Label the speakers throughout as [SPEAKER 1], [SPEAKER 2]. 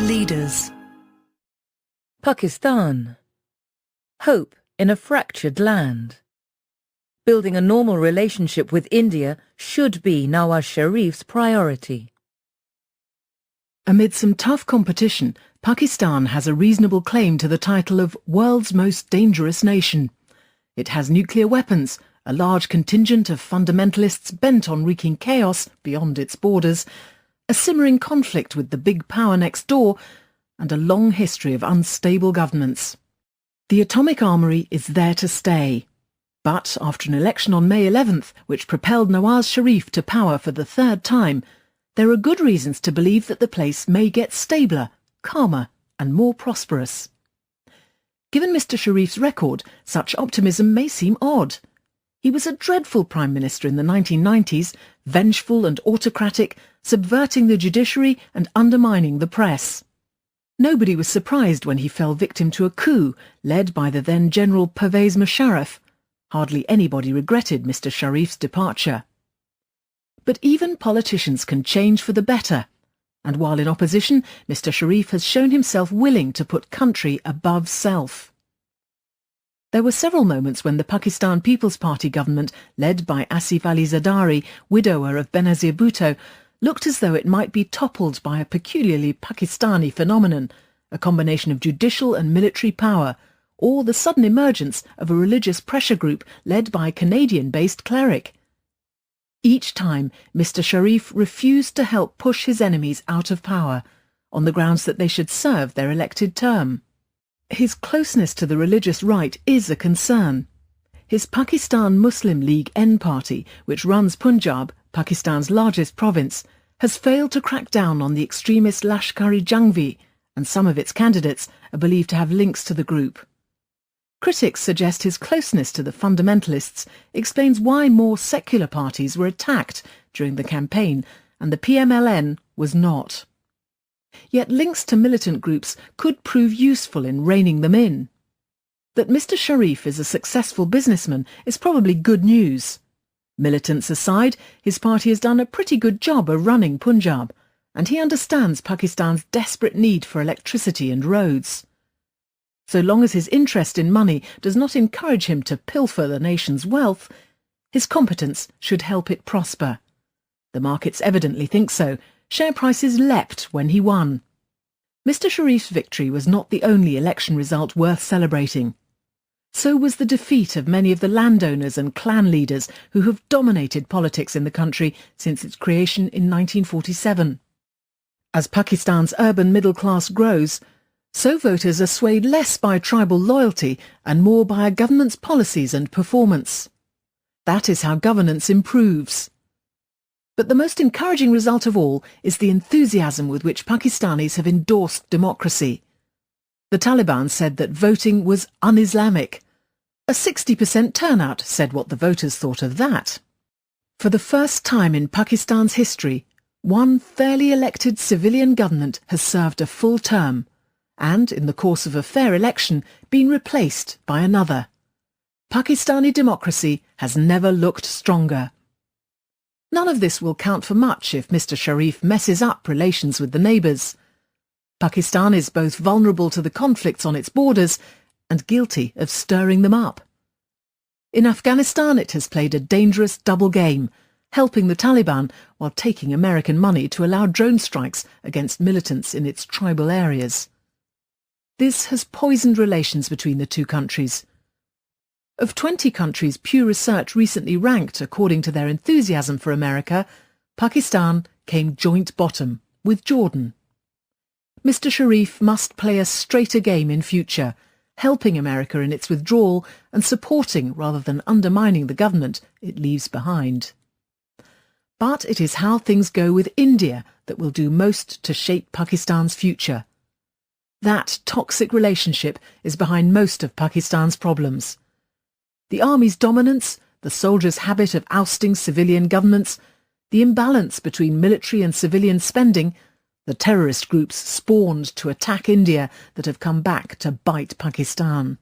[SPEAKER 1] leaders. Pakistan. Hope in a fractured land. Building a normal relationship with India should be Nawaz Sharif's priority.
[SPEAKER 2] Amid some tough competition, Pakistan has a reasonable claim to the title of world's most dangerous nation. It has nuclear weapons, a large contingent of fundamentalists bent on wreaking chaos beyond its borders, a simmering conflict with the big power next door, and a long history of unstable governments. The atomic armoury is there to stay. But after an election on May 11th, which propelled Nawaz Sharif to power for the third time, there are good reasons to believe that the place may get stabler, calmer and more prosperous. Given Mr. Sharif's record, such optimism may seem odd. He was a dreadful Prime Minister in the 1990s, vengeful and autocratic, subverting the judiciary and undermining the press. Nobody was surprised when he fell victim to a coup led by the then General Pervez Musharraf. Hardly anybody regretted Mr. Sharif's departure. But even politicians can change for the better, and while in opposition, Mr. Sharif has shown himself willing to put country above self. There were several moments when the Pakistan People's Party government, led by Asif Ali Zardari, widower of Benazir Bhutto, looked as though it might be toppled by a peculiarly Pakistani phenomenon, a combination of judicial and military power, or the sudden emergence of a religious pressure group led by a Canadian-based cleric. Each time, Mr. Sharif refused to help push his enemies out of power, on the grounds that they should serve their elected term. His closeness to the religious right is a concern. His Pakistan Muslim League N party, which runs Punjab, Pakistan's largest province, has failed to crack down on the extremist Lashkar-e-Jhangvi, and some of its candidates are believed to have links to the group. Critics suggest his closeness to the fundamentalists explains why more secular parties were attacked during the campaign and the PMLN was not. Yet links to militant groups could prove useful in reining them in. That Mr. Sharif is a successful businessman is probably good news. Militants aside, his party has done a pretty good job of running Punjab, and he understands Pakistan's desperate need for electricity and roads. So long as his interest in money does not encourage him to pilfer the nation's wealth, his competence should help it prosper. The markets evidently think so. Share prices leapt when he won. Mr. Sharif's victory was not the only election result worth celebrating. So was the defeat of many of the landowners and clan leaders who have dominated politics in the country since its creation in 1947. As Pakistan's urban middle class grows, so voters are swayed less by tribal loyalty and more by a government's policies and performance. That is how governance improves. But the most encouraging result of all is the enthusiasm with which Pakistanis have endorsed democracy. The Taliban said that voting was un-Islamic. A 60% turnout said what the voters thought of that. For the first time in Pakistan's history, one fairly elected civilian government has served a full term and, in the course of a fair election, been replaced by another. Pakistani democracy has never looked stronger. None of this will count for much if Mr. Sharif messes up relations with the neighbours. Pakistan is both vulnerable to the conflicts on its borders and guilty of stirring them up. In Afghanistan it has played a dangerous double game, helping the Taliban while taking American money to allow drone strikes against militants in its tribal areas. This has poisoned relations between the two countries. Of 20 countries Pew Research recently ranked according to their enthusiasm for America, Pakistan came joint bottom with Jordan. Mr. Sharif must play a straighter game in future, helping America in its withdrawal and supporting rather than undermining the government it leaves behind. But it is how things go with India that will do most to shape Pakistan's future. That toxic relationship is behind most of Pakistan's problems. The army's dominance, the soldiers' habit of ousting civilian governments, the imbalance between military and civilian spending, the terrorist groups spawned to attack India that have come back to bite Pakistan.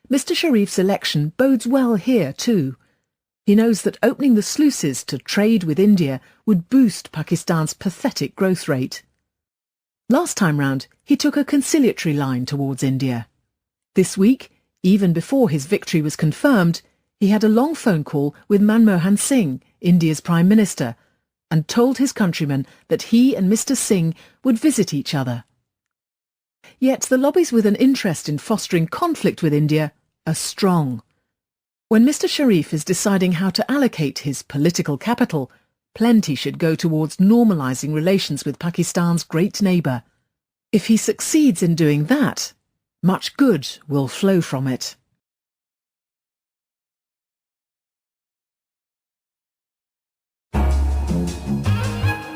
[SPEAKER 2] Mr. Sharif's election bodes well here too. He knows that opening the sluices to trade with India would boost Pakistan's pathetic growth rate. Last time round, he took a conciliatory line towards India. This week, even before his victory was confirmed, he had a long phone call with Manmohan Singh, India's Prime Minister, and told his countrymen that he and Mr. Singh would visit each other. Yet the lobbies with an interest in fostering conflict with India are strong. When Mr. Sharif is deciding how to allocate his political capital, plenty should go towards normalising relations with Pakistan's great neighbour. If he succeeds in doing that, much good will flow from it.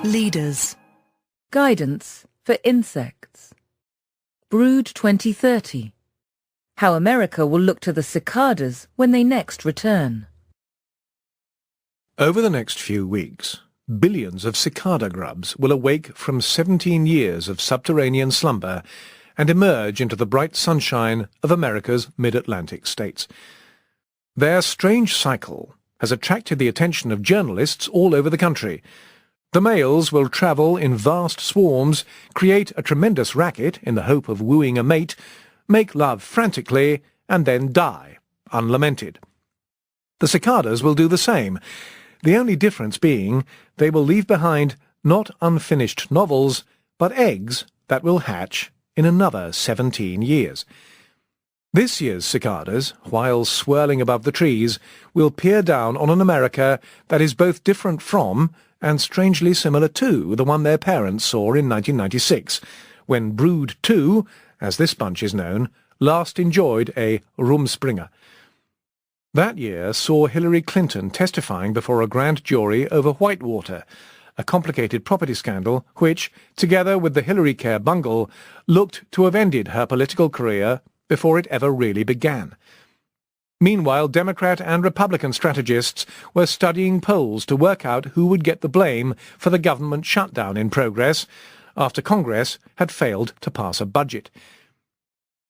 [SPEAKER 1] Leaders. Guidance for insects. Brood 2030. How America will look to the cicadas when they next return.
[SPEAKER 3] Over the next few weeks, billions of cicada grubs will awake from 17 years of subterranean slumber and emerge into the bright sunshine of America's mid-Atlantic states. Their strange cycle has attracted the attention of journalists all over the country. The males will travel in vast swarms, create a tremendous racket in the hope of wooing a mate, make love frantically, and then die, unlamented. The cicadas will do the same, the only difference being they will leave behind not unfinished novels, but eggs that will hatch in another 17 years. This year's cicadas, while swirling above the trees, will peer down on an America that is both different from and strangely similar to the one their parents saw in 1996, when Brood 2, as this bunch is known, last enjoyed a Rumspringa. That year saw Hillary Clinton testifying before a grand jury over Whitewater, a complicated property scandal which, together with the Hillary Care bungle, looked to have ended her political career before it ever really began. Meanwhile, Democrat and Republican strategists were studying polls to work out who would get the blame for the government shutdown in progress after Congress had failed to pass a budget.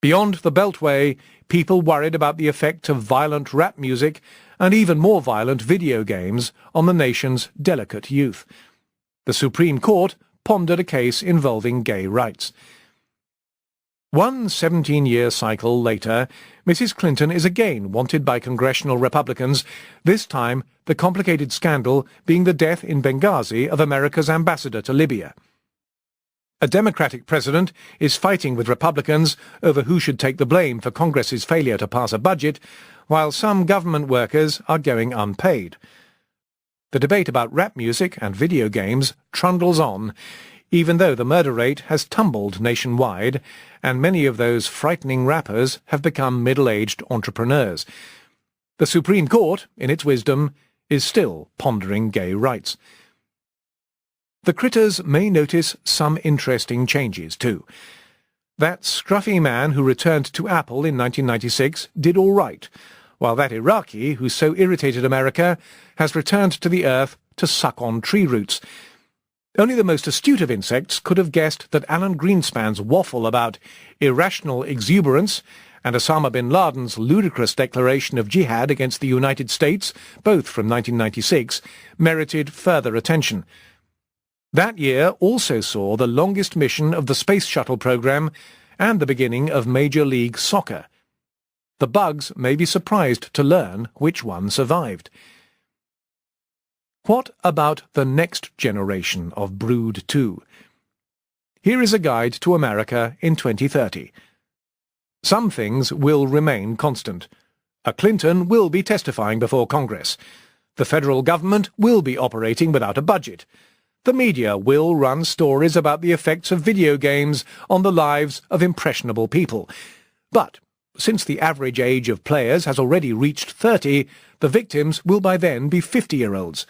[SPEAKER 3] Beyond the Beltway, people worried about the effect of violent rap music and even more violent video games on the nation's delicate youth. The Supreme Court pondered a case involving gay rights. One 17-year cycle later, Mrs. Clinton is again wanted by congressional Republicans, this time the complicated scandal being the death in Benghazi of America's ambassador to Libya. A Democratic president is fighting with Republicans over who should take the blame for Congress's failure to pass a budget, while some government workers are going unpaid. The debate about rap music and video games trundles on, even though the murder rate has tumbled nationwide, and many of those frightening rappers have become middle-aged entrepreneurs. The Supreme Court, in its wisdom, is still pondering gay rights. The critters may notice some interesting changes, too. That scruffy man who returned to Apple in 1996 did all right, while that Iraqi who so irritated America has returned to the earth to suck on tree roots. Only the most astute of insects could have guessed that Alan Greenspan's waffle about irrational exuberance and Osama bin Laden's ludicrous declaration of jihad against the United States, both from 1996, merited further attention. That year also saw the longest mission of the Space Shuttle program and the beginning of Major League Soccer. The bugs may be surprised to learn which one survived. What about the next generation of Brood 2? Here is a guide to America in 2030. Some things will remain constant. A Clinton will be testifying before Congress. The federal government will be operating without a budget. The media will run stories about the effects of video games on the lives of impressionable people. But since the average age of players has already reached 30, the victims will by then be 50-year-olds.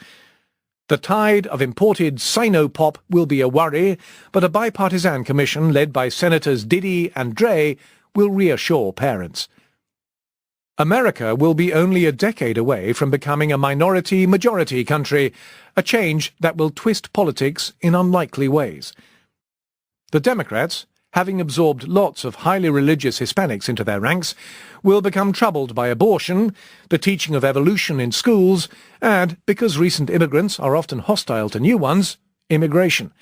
[SPEAKER 3] The tide of imported Sinopop will be a worry, but a bipartisan commission led by Senators Diddy and Dre will reassure parents. America will be only a decade away from becoming a minority-majority country, a change that will twist politics in unlikely ways. The Democrats, having absorbed lots of highly religious Hispanics into their ranks, will become troubled by abortion, the teaching of evolution in schools, and, because recent immigrants are often hostile to new ones, immigration.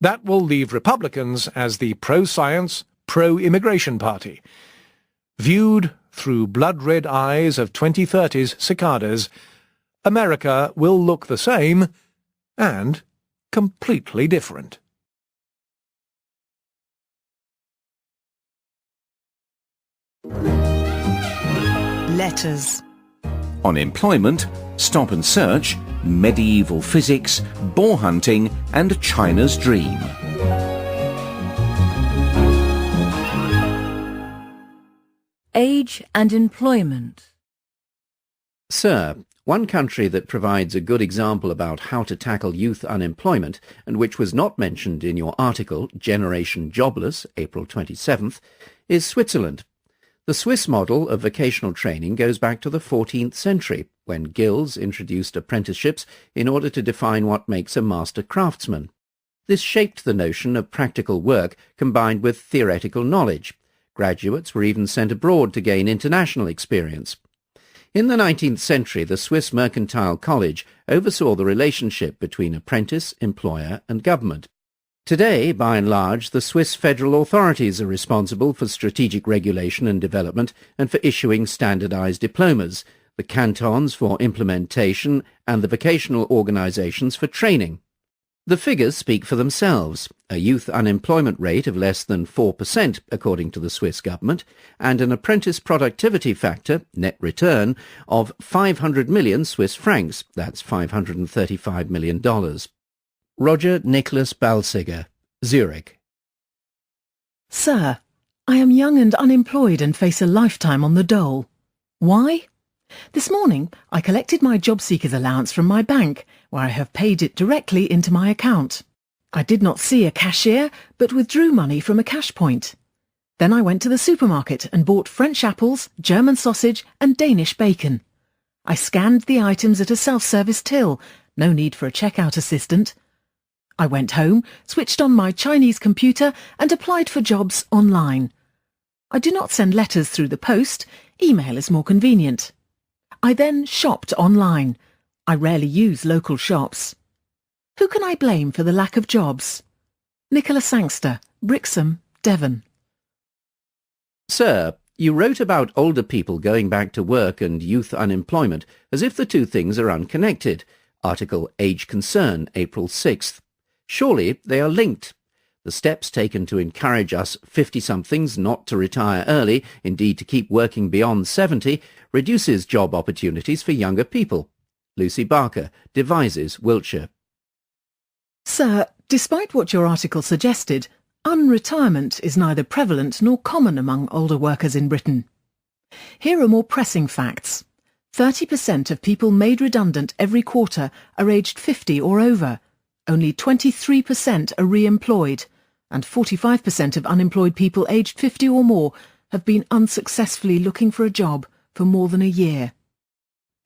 [SPEAKER 3] That will leave Republicans as the pro-science, pro-immigration party. Viewed through blood-red eyes of 2030's cicadas, America will look the same and completely different.
[SPEAKER 2] Letters.
[SPEAKER 4] Unemployment, stop and search, medieval physics, boar hunting and China's dream.
[SPEAKER 1] Age and employment.
[SPEAKER 5] Sir, one country that provides a good example about how to tackle youth unemployment, and which was not mentioned in your article, Generation Jobless, April 27th, is Switzerland. The Swiss model of vocational training goes back to the 14th century, when guilds introduced apprenticeships in order to define what makes a master craftsman. This shaped the notion of practical work combined with theoretical knowledge. Graduates were even sent abroad to gain international experience. In the 19th century, the Swiss Mercantile College oversaw the relationship between apprentice, employer and government. Today, by and large, the Swiss federal authorities are responsible for strategic regulation and development and for issuing standardized diplomas, the cantons for implementation and the vocational organizations for training. The figures speak for themselves. A youth unemployment rate of less than 4%, according to the Swiss government, and an apprentice productivity factor, net return, of 500 million Swiss francs, that's $535 million. Roger Nicholas Balsiger, Zurich.
[SPEAKER 2] Sir, I am young and unemployed and face a lifetime on the dole. Why? This morning I collected my job seeker's allowance from my bank, where I have paid it directly into my account. I did not see a cashier, but withdrew money from a cash point. Then I went to the supermarket and bought French apples, German sausage and Danish bacon. I scanned the items at a self-service till, no need for a checkout assistant. I went home, switched on my Chinese computer and applied for jobs online. I do not send letters through the post. Email is more convenient. I then shopped online. I rarely use local shops. Who can I blame for the lack of jobs? Nicola Sangster, Brixham, Devon.
[SPEAKER 5] Sir, you wrote about older people going back to work and youth unemployment as if the two things are unconnected. Article Age Concern, April 6th. Surely they are linked. The steps taken to encourage us 50-somethings not to retire early, indeed to keep working beyond 70, reduces job opportunities for younger people. Lucy Barker, Devizes, Wiltshire.
[SPEAKER 2] Sir, despite what your article suggested, unretirement is neither prevalent nor common among older workers in Britain. Here are more pressing facts. 30% of people made redundant every quarter are aged 50 or over. Only 23% are re-employed, and 45% of unemployed people aged 50 or more have been unsuccessfully looking for a job for more than a year.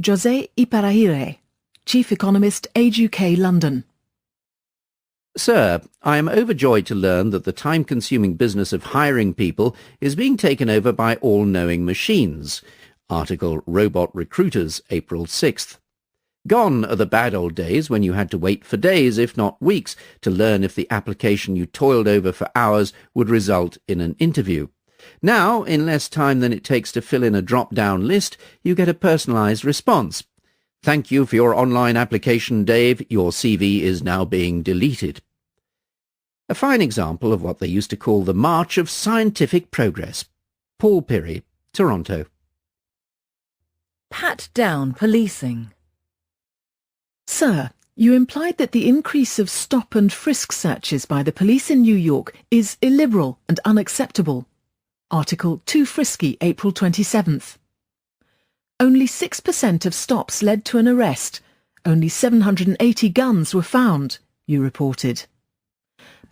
[SPEAKER 2] José Iparraguirre, Chief Economist, Age UK, London.
[SPEAKER 5] Sir, I am overjoyed to learn that the time-consuming business of hiring people is being taken over by all-knowing machines. Article Robot Recruiters, April 6th. Gone are the bad old days when you had to wait for days, if not weeks, to learn if the application you toiled over for hours would result in an interview. Now, in less time than it takes to fill in a drop-down list, you get a personalized response. Thank you for your online application, Dave. Your CV is now being deleted. A fine example of what they used to call the March of Scientific Progress. Paul Pirrie, Toronto.
[SPEAKER 1] Pat down policing.
[SPEAKER 2] Sir, you implied that the increase of stop and frisk searches by the police in New York is illiberal and unacceptable. Article Too Frisky, April 27th. Only 6% of stops led to an arrest. Only 780 guns were found, you reported.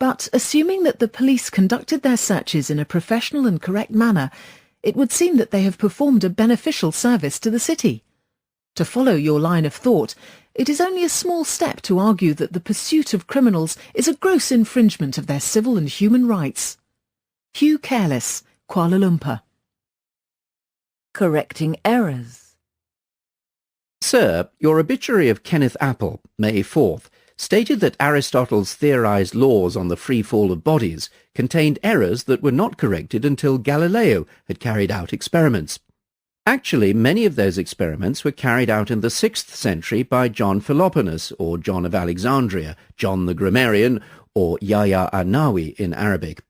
[SPEAKER 2] But assuming that the police conducted their searches in a professional and correct manner, it would seem that they have performed a beneficial service to the city. To follow your line of thought, it is only a small step to argue that the pursuit of criminals is a gross infringement of their civil and human rights. Hugh Careless, Kuala Lumpur.
[SPEAKER 1] Correcting errors.
[SPEAKER 5] Sir, your obituary of Kenneth Apple, May 4th, stated that Aristotle's theorized laws on the free fall of bodies contained errors that were not corrected until Galileo had carried out experiments. Actually, many of those experiments were carried out in the 6th century by John Philoponus, or John of Alexandria, John the Grammarian, or Yahya an-Nawawi in Arabic.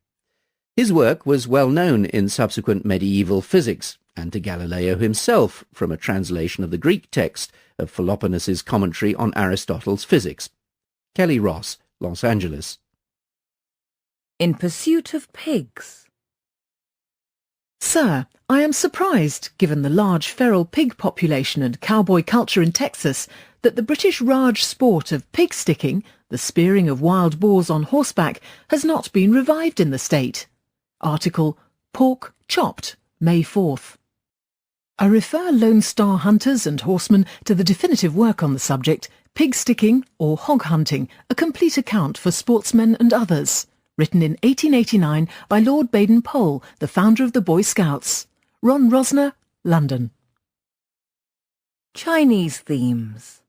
[SPEAKER 5] His work was well known in subsequent medieval physics, and to Galileo himself from a translation of the Greek text of Philoponus's commentary on Aristotle's physics. Kelly Ross, Los Angeles.
[SPEAKER 1] In pursuit of pigs.
[SPEAKER 2] Sir, I am surprised, given the large feral pig population and cowboy culture in Texas, that the British Raj sport of pig sticking, the spearing of wild boars on horseback, has not been revived in the state. Article Pork Chopped, May 4th. I refer Lone Star hunters and horsemen to the definitive work on the subject, Pig Sticking or Hog Hunting, a complete account for sportsmen and others, written in 1889 by Lord Baden-Powell, the founder of the Boy Scouts. Ron Rosner, London.
[SPEAKER 1] Chinese themes.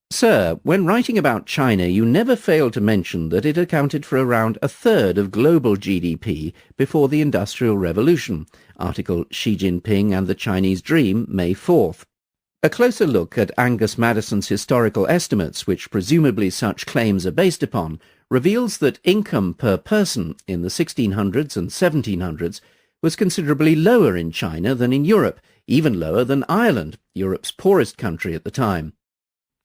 [SPEAKER 5] Sir, when writing about China, you never fail to mention that it accounted for around a third of global GDP before the Industrial Revolution. Article Xi Jinping and the Chinese Dream, May 4th. A closer look at Angus Maddison's historical estimates, which presumably such claims are based upon, reveals that income per person in the 1600s and 1700s was considerably lower in China than in Europe, even lower than Ireland, Europe's poorest country at the time.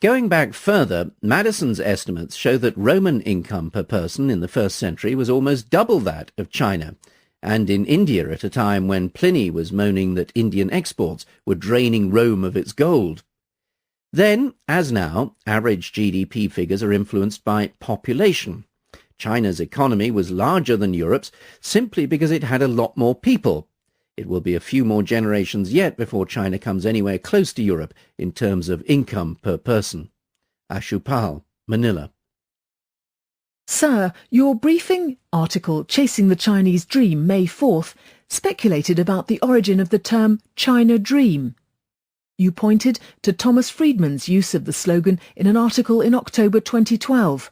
[SPEAKER 5] Going back further, Maddison's estimates show that Roman income per person in the 1st century was almost double that of China, and in India at a time when Pliny was moaning that Indian exports were draining Rome of its gold. Then, as now, average GDP figures are influenced by population. China's economy was larger than Europe's simply because it had a lot more people. It will be a few more generations yet before China comes anywhere close to Europe in terms of income per person. Ashupal, Manila.
[SPEAKER 2] Sir, your briefing, article Chasing the Chinese Dream, May 4th, speculated about the origin of the term China Dream. You pointed to Thomas Friedman's use of the slogan in an article in October 2012,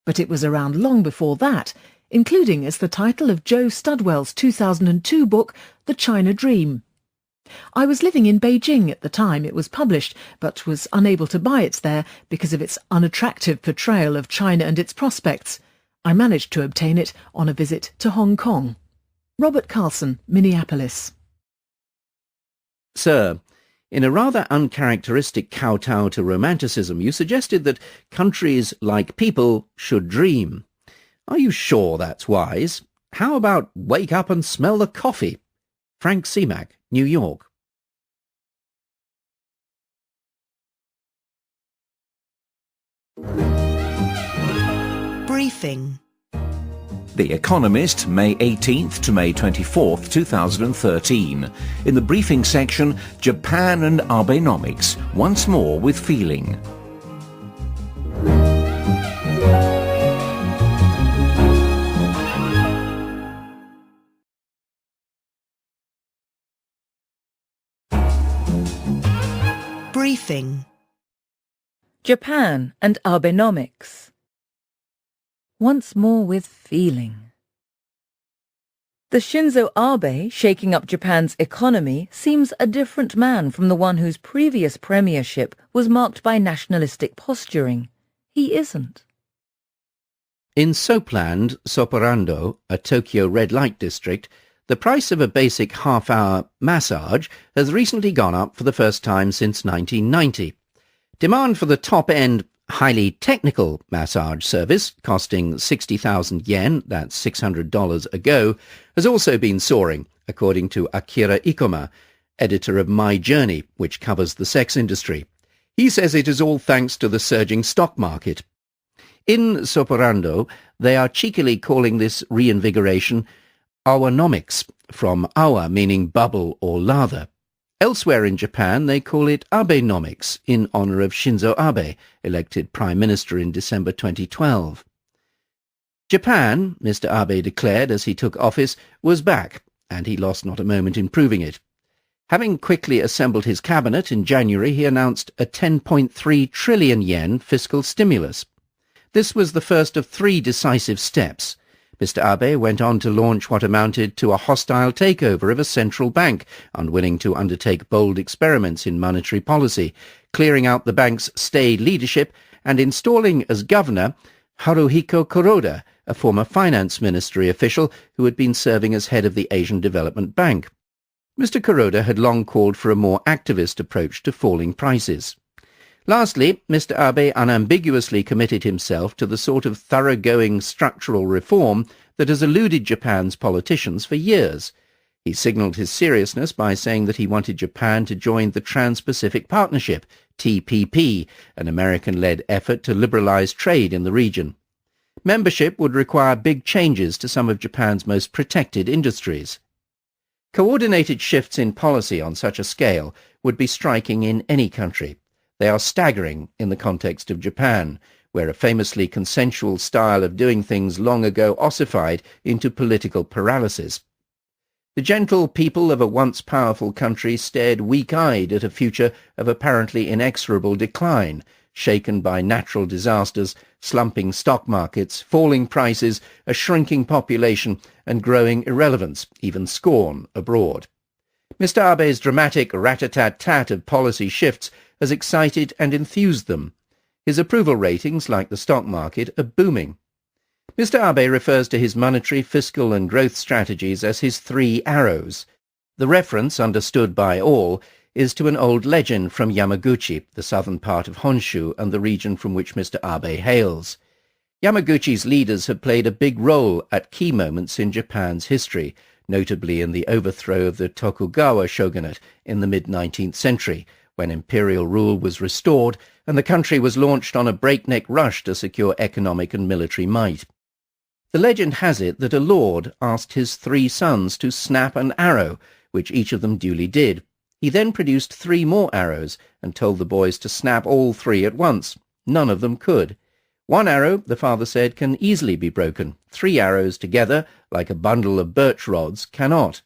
[SPEAKER 2] but it was around long before that, including as the title of Joe Studwell's 2002 book, The China Dream. I was living in Beijing at the time it was published, but was unable to buy it there because of its unattractive portrayal of China and its prospects. I managed to obtain it on a visit to Hong Kong. Robert Carlson, Minneapolis.
[SPEAKER 5] Sir, in a rather uncharacteristic kowtow to romanticism, you suggested that countries, like people, should dream. Are you sure that's wise? How about wake up and smell the coffee? Frank Seamack, New York.
[SPEAKER 6] Briefing.
[SPEAKER 4] The Economist, May 18th to May 24th, 2013. In the briefing section, Japan and Abenomics, once more with feeling.
[SPEAKER 6] Briefing.
[SPEAKER 1] Japan and Abenomics. Once more with feeling. The Shinzo Abe shaking up Japan's economy seems a different man from the one whose previous premiership was marked by nationalistic posturing. He isn't.
[SPEAKER 5] In Soapland, Soporando, a Tokyo red light district, the price of a basic half-hour massage has recently gone up for the first time since 1990. Demand for the top-end, highly technical massage service, costing 60,000 yen, that's $600 a go, has also been soaring, according to Akira Ikoma, editor of My Journey, which covers the sex industry. He says it is all thanks to the surging stock market. In Soporando, they are cheekily calling this reinvigoration Awanomics, from awa meaning bubble or lather. Elsewhere in Japan, they call it Abenomics, in honor of Shinzo Abe, elected Prime Minister in December 2012. Japan, Mr. Abe declared as he took office, was back, and he lost not a moment in proving it. Having quickly assembled his cabinet in January, he announced a 10.3 trillion yen fiscal stimulus. This was the first of 3 decisive steps. Mr. Abe went on to launch what amounted to a hostile takeover of a central bank, unwilling to undertake bold experiments in monetary policy, clearing out the bank's staid leadership and installing as governor Haruhiko Kuroda, a former finance ministry official who had been serving as head of the Asian Development Bank. Mr. Kuroda had long called for a more activist approach to falling prices. Lastly, Mr. Abe unambiguously committed himself to the sort of thoroughgoing structural reform that has eluded Japan's politicians for years. He signalled his seriousness by saying that he wanted Japan to join the Trans-Pacific Partnership, TPP, an American-led effort to liberalize trade in the region. Membership would require big changes to some of Japan's most protected industries. Coordinated shifts in policy on such a scale would be striking in any country. They are staggering in the context of Japan, where a famously consensual style of doing things long ago ossified into political paralysis. The gentle people of a once powerful country stared weak-eyed at a future of apparently inexorable decline, shaken by natural disasters, slumping stock markets, falling prices, a shrinking population, and growing irrelevance, even scorn, abroad. Mr. Abe's dramatic rat-a-tat-tat of policy shifts has excited and enthused them. His approval ratings, like the stock market, are booming. Mr. Abe refers to his monetary, fiscal and growth strategies as his 3 arrows. The reference, understood by all, is to an old legend from Yamaguchi, the southern part of Honshu and the region from which Mr. Abe hails. Yamaguchi's leaders have played a big role at key moments in Japan's history, notably in the overthrow of the Tokugawa shogunate in the mid-19th century, when imperial rule was restored and the country was launched on a breakneck rush to secure economic and military might. The legend has it that a lord asked his 3 sons to snap an arrow, which each of them duly did. He then produced 3 more arrows and told the boys to snap all 3 at once. None of them could. 1 arrow, the father said, can easily be broken. 3 arrows together, like a bundle of birch rods, cannot.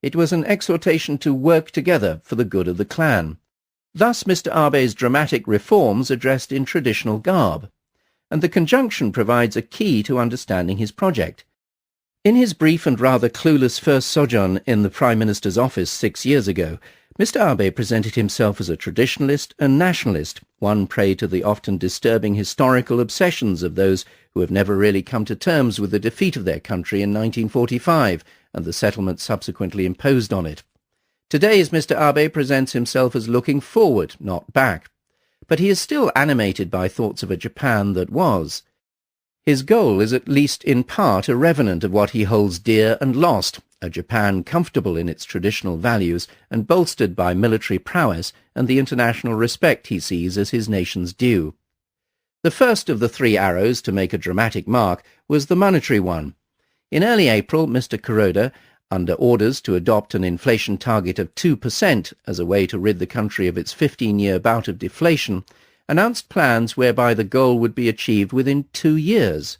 [SPEAKER 5] It was an exhortation to work together for the good of the clan. Thus Mr. Abe's dramatic reforms addressed in traditional garb. And the conjunction provides a key to understanding his project. In his brief and rather clueless first sojourn in the Prime Minister's office 6 years ago, Mr. Abe presented himself as a traditionalist and nationalist, one prey to the often disturbing historical obsessions of those who have never really come to terms with the defeat of their country in 1945 and the settlement subsequently imposed on it. Today's Mr. Abe presents himself as looking forward, not back. But he is still animated by thoughts of a Japan that was. His goal is at least in part a revenant of what he holds dear and lost, a Japan comfortable in its traditional values and bolstered by military prowess and the international respect he sees as his nation's due. The first of the 3 arrows to make a dramatic mark was the monetary one. In early April, Mr. Kuroda, under orders to adopt an inflation target of 2% as a way to rid the country of its 15-year bout of deflation, announced plans whereby the goal would be achieved within 2 years.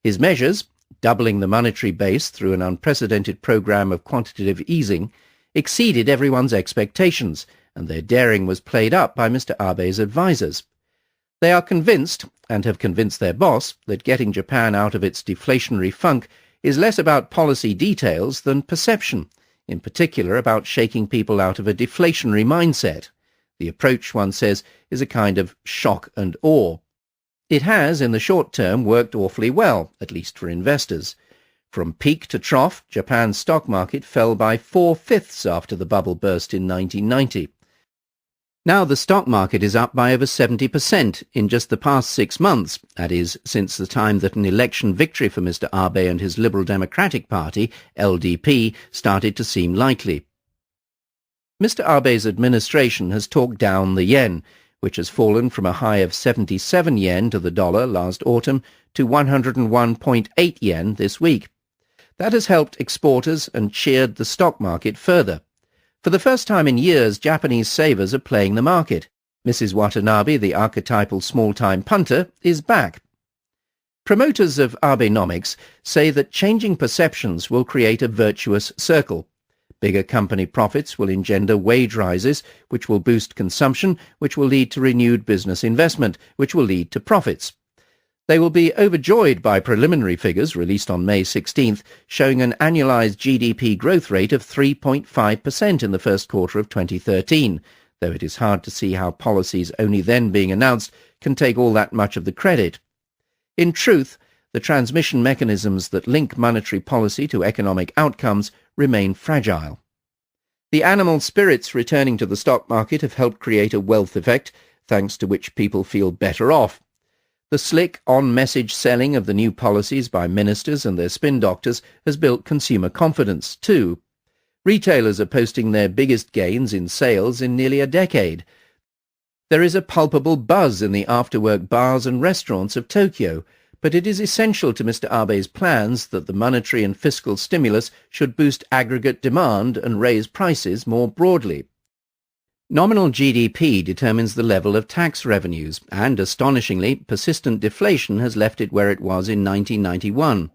[SPEAKER 5] His measures, doubling the monetary base through an unprecedented program of quantitative easing, exceeded everyone's expectations, and their daring was played up by Mr. Abe's advisers. They are convinced, and have convinced their boss, that getting Japan out of its deflationary funk is less about policy details than perception, in particular about shaking people out of a deflationary mindset. The approach, one says, is a kind of shock and awe. It has, in the short term, worked awfully well, at least for investors. From peak to trough, Japan's stock market fell by 4/5 after the bubble burst in 1990. Now the stock market is up by over 70% in just the past 6 months, that is, since the time that an election victory for Mr. Abe and his Liberal Democratic Party, LDP, started to seem likely. Mr. Abe's administration has talked down the yen, which has fallen from a high of 77 yen to the dollar last autumn to 101.8 yen this week. That has helped exporters and cheered the stock market further. For the first time in years, Japanese savers are playing the market. Mrs. Watanabe, the archetypal small-time punter, is back. Promoters of Abenomics say that changing perceptions will create a virtuous circle. Bigger company profits will engender wage rises, which will boost consumption, which will lead to renewed business investment, which will lead to profits. They will be overjoyed by preliminary figures released on May 16th, showing an annualized GDP growth rate of 3.5% in the first quarter of 2013, though it is hard to see how policies only then being announced can take all that much of the credit. In truth, the transmission mechanisms that link monetary policy to economic outcomes remain fragile. The animal spirits returning to the stock market have helped create a wealth effect, thanks to which people feel better off. The slick, on-message selling of the new policies by ministers and their spin doctors has built consumer confidence, too. Retailers are posting their biggest gains in sales in nearly a decade. There is a palpable buzz in the after-work bars and restaurants of Tokyo, but it is essential to Mr. Abe's plans that the monetary and fiscal stimulus should boost aggregate demand and raise prices more broadly. Nominal GDP determines the level of tax revenues, and astonishingly, persistent deflation has left it where it was in 1991.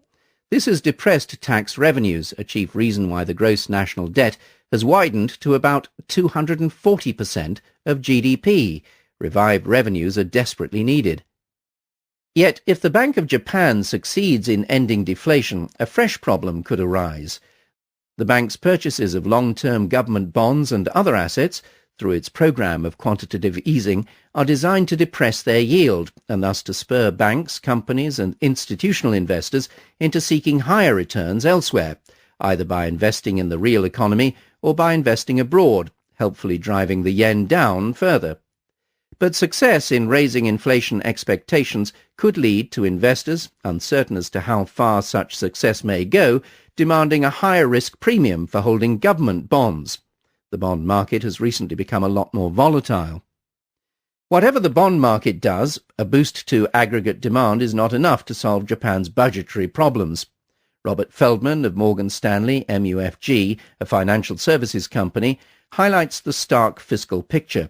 [SPEAKER 5] This has depressed tax revenues, a chief reason why the gross national debt has widened to about 240% of GDP. Revived revenues are desperately needed. Yet, if the Bank of Japan succeeds in ending deflation, a fresh problem could arise. The bank's purchases of long-term government bonds and other assets, through its program of quantitative easing, are designed to depress their yield, and thus to spur banks, companies and institutional investors into seeking higher returns elsewhere, either by investing in the real economy or by investing abroad, helpfully driving the yen down further. But success in raising inflation expectations could lead to investors, uncertain as to how far such success may go, demanding a higher risk premium for holding government bonds. The bond market has recently become a lot more volatile. Whatever the bond market does, a boost to aggregate demand is not enough to solve Japan's budgetary problems. Robert Feldman of Morgan Stanley MUFG, a financial services company, highlights the stark fiscal picture.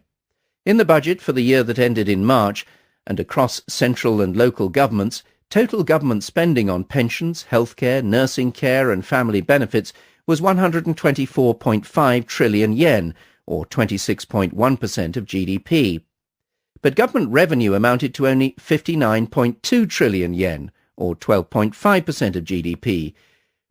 [SPEAKER 5] In the budget for the year that ended in March, and across central and local governments, total government spending on pensions, healthcare, nursing care and family benefits was 124.5 trillion yen, or 26.1% of GDP. But government revenue amounted to only 59.2 trillion yen, or 12.5% of GDP.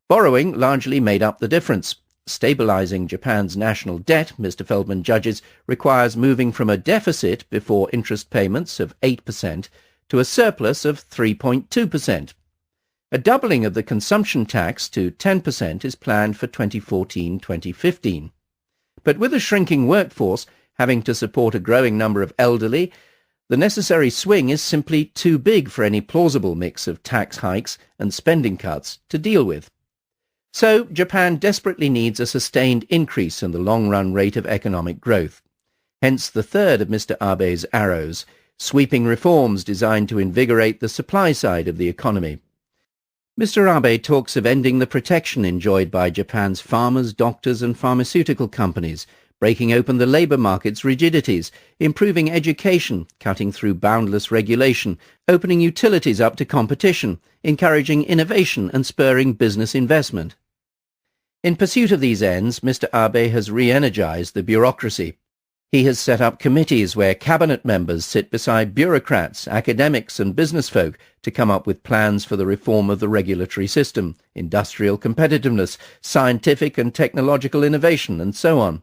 [SPEAKER 5] Borrowing largely made up the difference. Stabilizing Japan's national debt, Mr. Feldman judges, requires moving from a deficit before interest payments of 8% to a surplus of 3.2%. A doubling of the consumption tax to 10% is planned for 2014-2015. But with a shrinking workforce having to support a growing number of elderly, the necessary swing is simply too big for any plausible mix of tax hikes and spending cuts to deal with. So Japan desperately needs a sustained increase in the long-run rate of economic growth. Hence the third of Mr. Abe's arrows, sweeping reforms designed to invigorate the supply side of the economy. Mr. Abe talks of ending the protection enjoyed by Japan's farmers, doctors and pharmaceutical companies, breaking open the labour market's rigidities, improving education, cutting through boundless regulation, opening utilities up to competition, encouraging innovation and spurring business investment. In pursuit of these ends, Mr. Abe has re-energized the bureaucracy. He has set up committees where cabinet members sit beside bureaucrats, academics and business folk to come up with plans for the reform of the regulatory system, industrial competitiveness, scientific and technological innovation, and so on.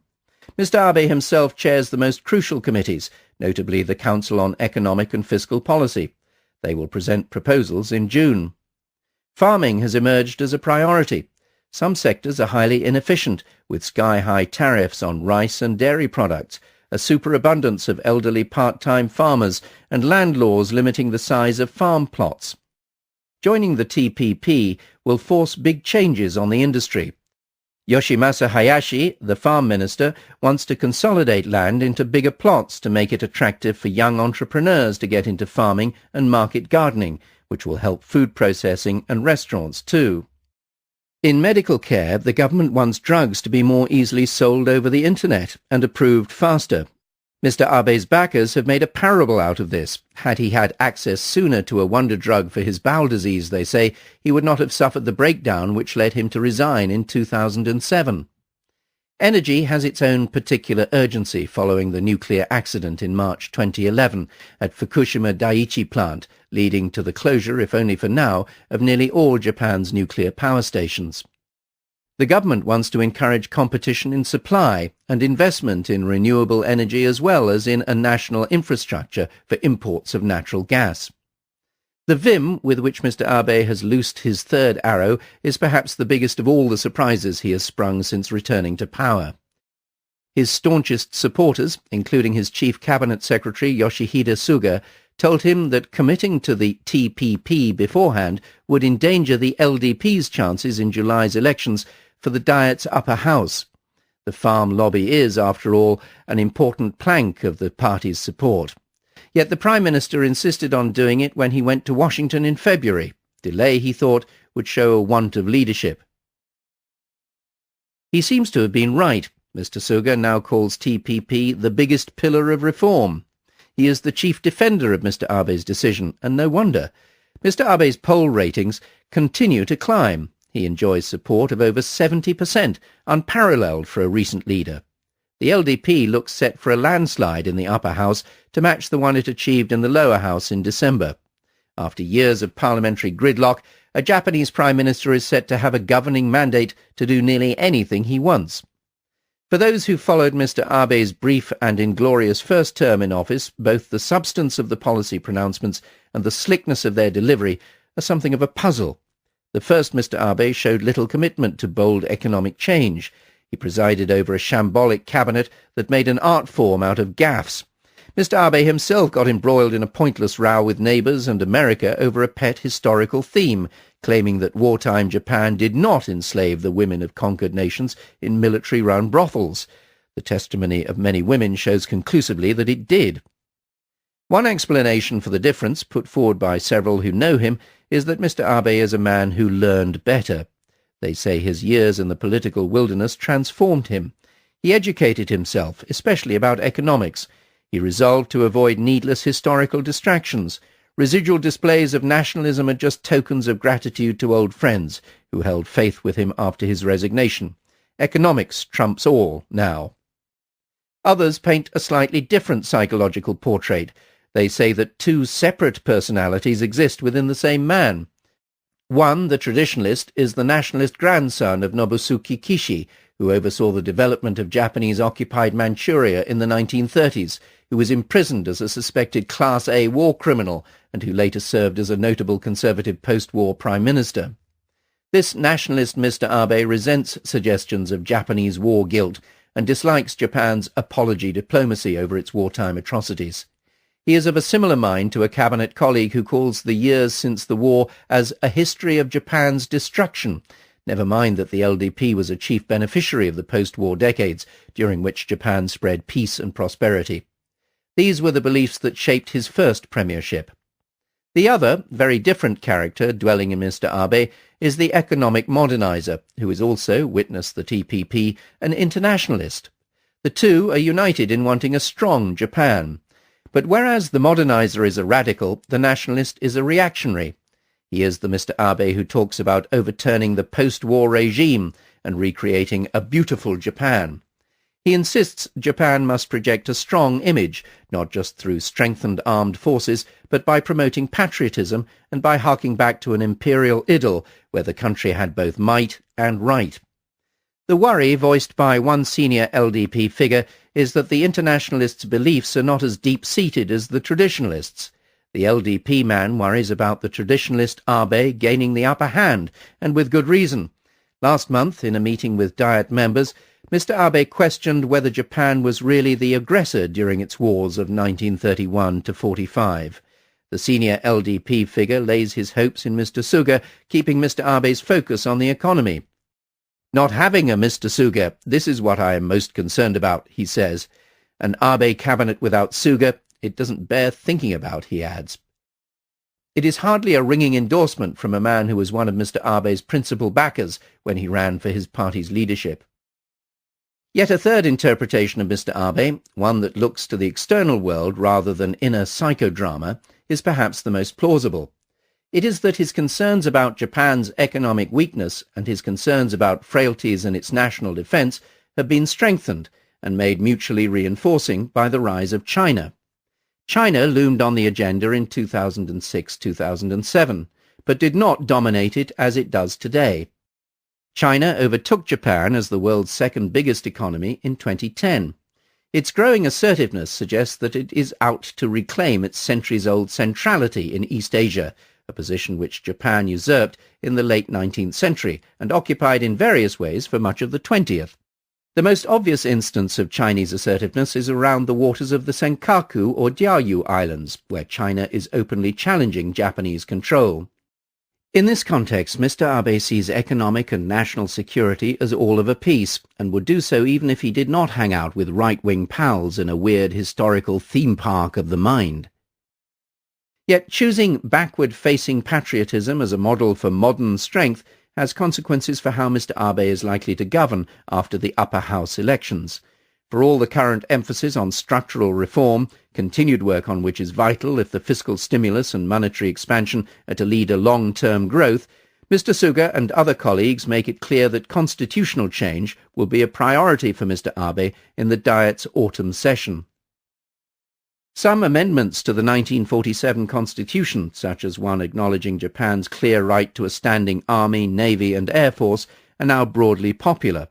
[SPEAKER 5] Mr. Abe himself chairs the most crucial committees, notably the Council on Economic and Fiscal Policy. They will present proposals in June. Farming has emerged as a priority. Some sectors are highly inefficient, with sky-high tariffs on rice and dairy products, a superabundance of elderly part-time farmers, and land laws limiting the size of farm plots. Joining the TPP will force big changes on the industry. Yoshimasa Hayashi, the farm minister, wants to consolidate land into bigger plots to make it attractive for young entrepreneurs to get into farming and market gardening, which will help food processing and restaurants too. In medical care, the government wants drugs to be more easily sold over the internet and approved faster. Mr. Abe's backers have made a parable out of this. Had he had access sooner to a wonder drug for his bowel disease, they say, he would not have suffered the breakdown which led him to resign in 2007. Energy has its own particular urgency following the nuclear accident in March 2011 at Fukushima Daiichi plant, leading to the closure, if only for now, of nearly all Japan's nuclear power stations. The government wants to encourage competition in supply and investment in renewable energy as well as in a national infrastructure for imports of natural gas. The vim with which Mr. Abe has loosed his third arrow is perhaps the biggest of all the surprises he has sprung since returning to power. His staunchest supporters, including his chief cabinet secretary Yoshihide Suga, told him that committing to the TPP beforehand would endanger the LDP's chances in July's elections for the Diet's upper house. The farm lobby is, after all, an important plank of the party's support. Yet the Prime Minister insisted on doing it when he went to Washington in February. Delay, he thought, would show a want of leadership. He seems to have been right. Mr. Suga now calls TPP the biggest pillar of reform. He is the chief defender of Mr. Abe's decision, and no wonder. Mr. Abe's poll ratings continue to climb. He enjoys support of over 70%, unparalleled for a recent leader. The LDP looks set for a landslide in the upper house to match the one it achieved in the lower house in December. After years of parliamentary gridlock, a Japanese Prime Minister is set to have a governing mandate to do nearly anything he wants. For those who followed Mr. Abe's brief and inglorious first term in office, both the substance of the policy pronouncements and the slickness of their delivery are something of a puzzle. The first Mr. Abe showed little commitment to bold economic change. He presided over a shambolic cabinet that made an art form out of gaffes. Mr. Abe himself got embroiled in a pointless row with neighbours and America over a pet historical theme, claiming that wartime Japan did not enslave the women of conquered nations in military-run brothels. The testimony of many women shows conclusively that it did. One explanation for the difference, put forward by several who know him, is that Mr. Abe is a man who learned better. They say his years in the political wilderness transformed him. He educated himself, especially about economics. He resolved to avoid needless historical distractions. Residual displays of nationalism are just tokens of gratitude to old friends who held faith with him after his resignation. Economics trumps all now. Others paint a slightly different psychological portrait. They say that two separate personalities exist within the same man. One, the traditionalist, is the nationalist grandson of Nobusuke Kishi, who oversaw the development of Japanese-occupied Manchuria in the 1930s, who was imprisoned as a suspected Class A war criminal, and who later served as a notable conservative post-war prime minister. This nationalist Mr. Abe resents suggestions of Japanese war guilt and dislikes Japan's apology diplomacy over its wartime atrocities. He is of a similar mind to a cabinet colleague who calls the years since the war as a history of Japan's destruction. Never mind that the LDP was a chief beneficiary of the post-war decades, during which Japan spread peace and prosperity. These were the beliefs that shaped his first premiership. The other, very different character dwelling in Mr. Abe is the economic modernizer, who is also, witness the TPP, an internationalist. The two are united in wanting a strong Japan. But whereas the modernizer is a radical, the nationalist is a reactionary. He is the Mr. Abe who talks about overturning the post-war regime and recreating a beautiful Japan. He insists Japan must project a strong image, not just through strengthened armed forces, but by promoting patriotism and by harking back to an imperial idyll where the country had both might and right. The worry voiced by one senior LDP figure is that the internationalists' beliefs are not as deep-seated as the traditionalists. The LDP man worries about the traditionalist Abe gaining the upper hand, and with good reason. Last month, in a meeting with Diet members, Mr. Abe questioned whether Japan was really the aggressor during its wars of 1931 to 45. The senior LDP figure lays his hopes in Mr. Suga, keeping Mr. Abe's focus on the economy. "Not having a Mr. Suga, this is what I am most concerned about," he says. "An Abe cabinet without Suga, it doesn't bear thinking about," he adds. It is hardly a ringing endorsement from a man who was one of Mr. Abe's principal backers when he ran for his party's leadership. Yet a third interpretation of Mr. Abe, one that looks to the external world rather than inner psychodrama, is perhaps the most plausible. It is that his concerns about Japan's economic weakness and his concerns about frailties in its national defense have been strengthened and made mutually reinforcing by the rise of China. China loomed on the agenda in 2006-2007, but did not dominate it as it does today. China overtook Japan as the world's second biggest economy in 2010. Its growing assertiveness suggests that it is out to reclaim its centuries-old centrality in East Asia, a position which Japan usurped in the late 19th century and occupied in various ways for much of the 20th. The most obvious instance of Chinese assertiveness is around the waters of the Senkaku or Diaoyu Islands, where China is openly challenging Japanese control. In this context, Mr. Abe sees economic and national security as all of a piece, and would do so even if he did not hang out with right-wing pals in a weird historical theme park of the mind. Yet choosing backward-facing patriotism as a model for modern strength has consequences for how Mr. Abe is likely to govern after the upper house elections. For all the current emphasis on structural reform, continued work on which is vital if the fiscal stimulus and monetary expansion are to lead to long-term growth, Mr. Suga and other colleagues make it clear that constitutional change will be a priority for Mr. Abe in the Diet's autumn session. Some amendments to the 1947 Constitution, such as one acknowledging Japan's clear right to a standing army, navy and air force, are now broadly popular.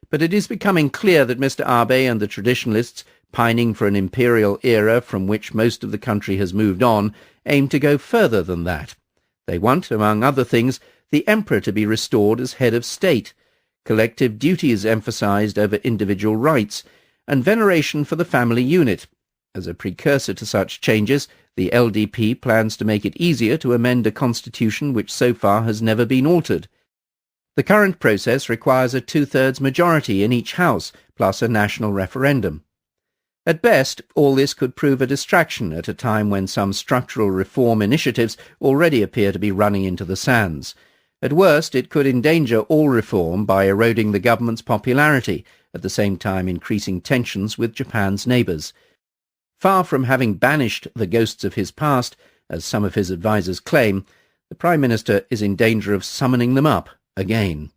[SPEAKER 5] But it is becoming clear that Mr. Abe and the traditionalists, pining for an imperial era from which most of the country has moved on, aim to go further than that. They want, among other things, the emperor to be restored as head of state, collective duties emphasized over individual rights, and veneration for the family unit. As a precursor to such changes, the LDP plans to make it easier to amend a constitution which so far has never been altered. The current process requires a two-thirds majority in each house, plus a national referendum. At best, all this could prove a distraction at a time when some structural reform initiatives already appear to be running into the sands. At worst, it could endanger all reform by eroding the government's popularity, at the same time increasing tensions with Japan's neighbours. Far from having banished the ghosts of his past, as some of his advisers claim, the Prime Minister is in danger of summoning them up again.